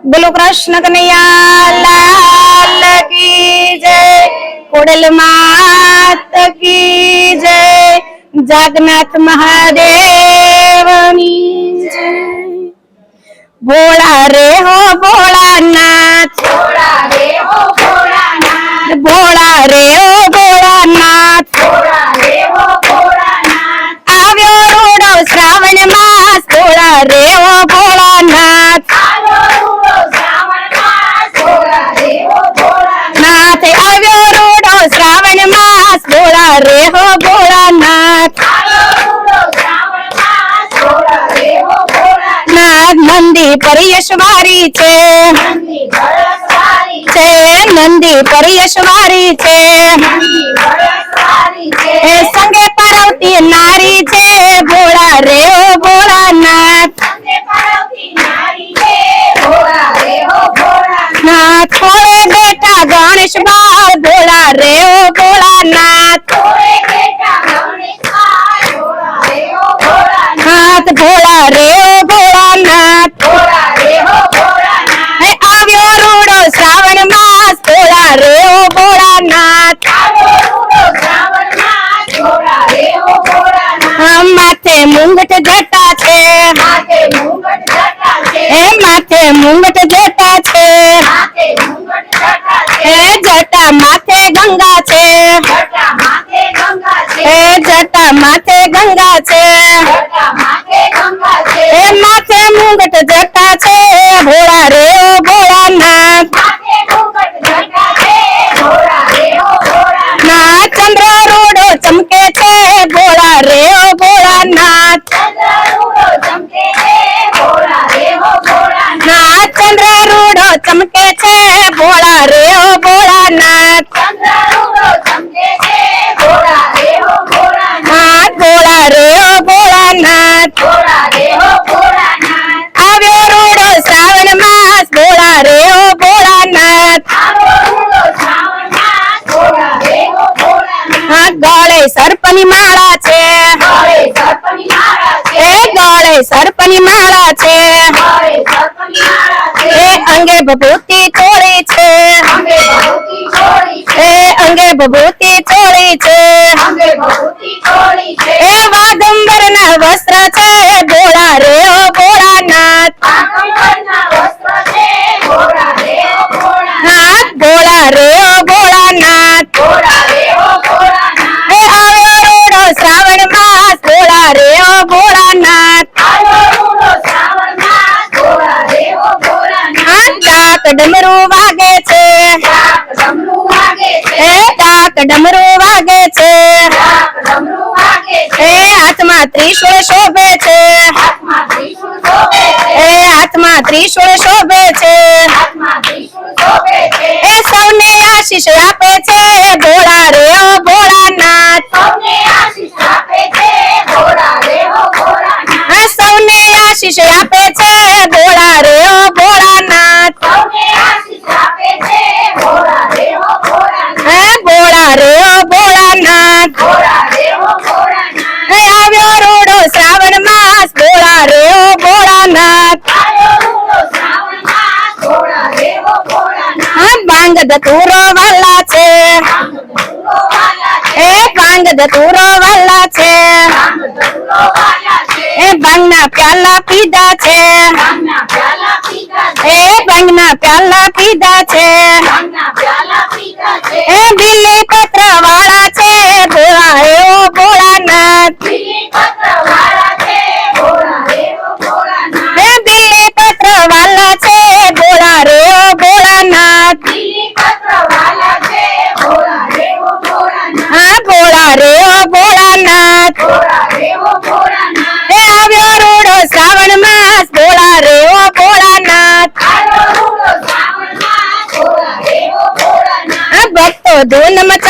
बोलो कृष्ण कन्हैया लाल की जय। कोडल मात की जय। जगन्नाथ महादेव की जय। भोला रे हो भोलानाथ, भोला रे हो भोलानाथ, भोला रे हो भोलानाथ, भोला रे हो भोलानाथ। આવ્યો રૂડો શ્રાવણ માસ, ભોળા રે હો ભોળાનાથ, આવ્યો રૂડો શ્રાવણ માસ, ભોલા રે હો ભોલાનાથ, નાથ આવ્યો રૂડો શ્રાવણ માસ, ભોળા રે હો ભોળાનાથ, આવ્યો રૂડો શ્રાવણ માસ, ભોલા રે હો ભોલાનાથ। નાથ નંદી પર યશવારી છે, નંદી બળસવારી છે નંદી પર યશવારી છે, નંદી બળસવારી છે, એ સંગે પાર્વતી નારી છે, ભોળા રે હો ભોળાનાથ, સંગે પાર્વતી નારી છે, ભોલા રે હો ભોલાનાથ। નાથ ખોળે બેઠા ગણેશ બાળ, ભોળા રે હો ભોળાનાથ, કોળે બેઠા ગણેશ બાળ, ભોલા રે હો ભોલાનાથ, નાથ ભોળા રે હો ભોળાનાથ, ભોલા રે હો ભોલાનાથ। હે આવ્યો રૂડો શ્રાવણ માસ, ભોળા રે હો ભોળાનાથ, આવ્યો રૂડો શ્રાવણ માસ, ભોલા રે હો ભોલાનાથ। માથે મુંગટ જટા છે, માથે મુંગટ જટા છે, હે માથે મુંગટ જટા છે, માથે મુંગટ જટા છે, હે જટા માથે ગંગા છે, જટા માથે ગંગા છે, હે જટા માથે ગંગા છે, જટા માથે ગંગા છે, હે માથે મુંગટ જટા છે, ભોળા રે હો ભોળાનાથ, માથે મુંગટ જટા છે, ભોલા રે હો ભોલાનાથ। ના ચંદ્ર રૂડો ચમકે છે, ભોળા રે હો ભોળાનાથ, ચંદ્ર રૂડો ચમકે છે, ભોલા રે હો ભોલાનાથ। ના ચંદ્ર રૂડો ચમકે છે, ભોળા રે હો ભોળાનાથ, ચંદ્ર રૂડો ચમકે છે, ભોલા રે હો ભોલાનાથ। નાથ ભોળા રે હો ભોળાનાથ, ભોલા રે હો ભોલાનાથ। આવ્યો રૂડો શ્રાવણ માસ, ભોળા રે હો ભોળાનાથ, આવ્યો રૂડો શ્રાવણ માસ, ભોલા રે હો ભોલાનાથ। ગળે સર્પની માળા છે, ગળે સર્પની માળા છે, એ ગળે સર્પની માળા છે, ગળે સર્પની માળા છે, એ અંગે ભભૂતિ ચોળી છે, અંગે ભભૂતિ ચોળી છે, એ અંગે ભભૂતિ ચોળી છે, અંગે ભભૂતિ ચોળી છે, એ વાગંબરના વસ્ત્ર છે, ભોળા રે હો ભોળાનાથ, આકંબરના વસ્ત્ર છે, ભોલા રે હો ભોલાનાથ। નાથ ભોળા રે હો ભોળાનાથ, ભોલા રે હો ભોલાનાથ। એ આવ્યો રૂડો શ્રાવણ માસ, ભોળા રે હો ભોળાનાથ, આવ્યો રૂડો શ્રાવણ માસ, ભોલા રે હો ભોલાનાથ। ડાક ડમરું વાગે છે, ડાક ડમરું વાગે છે, એ ડાક ડમરું વાગે છે, ડાક ડમરું વાગે છે, એ હાથમાં ત્રિશૂળ શોભે છે, હાથમાં ત્રિશૂળ શોભે છે, એ હાથમાં ત્રિશૂળ શોભે છે, હાથમાં ત્રિશૂળ શોભે છે, એ સૌને આશીષ આપે છે, ભોળા રે હો ભોળાનાથ, સૌને આશીષ આપે છે, ભોલા રે હો ભોલાનાથ। સૌને આશીષ આપે છે, ભોળા રે હો ભોળાનાથ, સૌને આશીષ આપે છે, ભોલા રે હો ભોલાનાથ। ભોળા રે હો ભોળાનાથ, ભોલા રે હો ભોલાનાથ। આવ્યો રૂડો શ્રાવણ માસ, ભોળા રે હો ભોળાનાથ, આવ્યો રૂડો શ્રાવણ માસ, ભોલા રે હો ભોલાનાથ। ભાંગ ધતુરો વાલા છે, ભાંગ ધતુરો વાલા છે, એ ભાંગ ધતુરો વાલા છે, ભાંગ ધતુરો વાલા છે, એ ભાંગના પ્યાલા પીધા છે, ભાંગના પ્યાલા પીધા છે, એ ભાંગના પ્યાલા પીધા છે, ભાંગના પ્યાલા પીધા છે, એ બીલી પત્ર વાળા છે, ભોળા રે હો ભોળાનાથ, બીલી પત્ર વાળા છે, ભોલા રે હો ભોલાનાથ। એ બીલી પત્ર વાલા છે, ભોળા રે હો ભોળાનાથ, બીલી પત્ર વાલા છે, ભોલા રે હો ભોલાનાથ। ભોળા રે હો ભોળાનાથ, ભોલા રે હો ભોલાનાથ। એ આવ્યો રૂડો શ્રાવણ માસ, ભોળા રે હો ભોળાનાથ, આવ્યો રૂડો શ્રાવણ માસ, ભોલા રે હો ભોલાનાથ। ભક્તો ધૂન મચા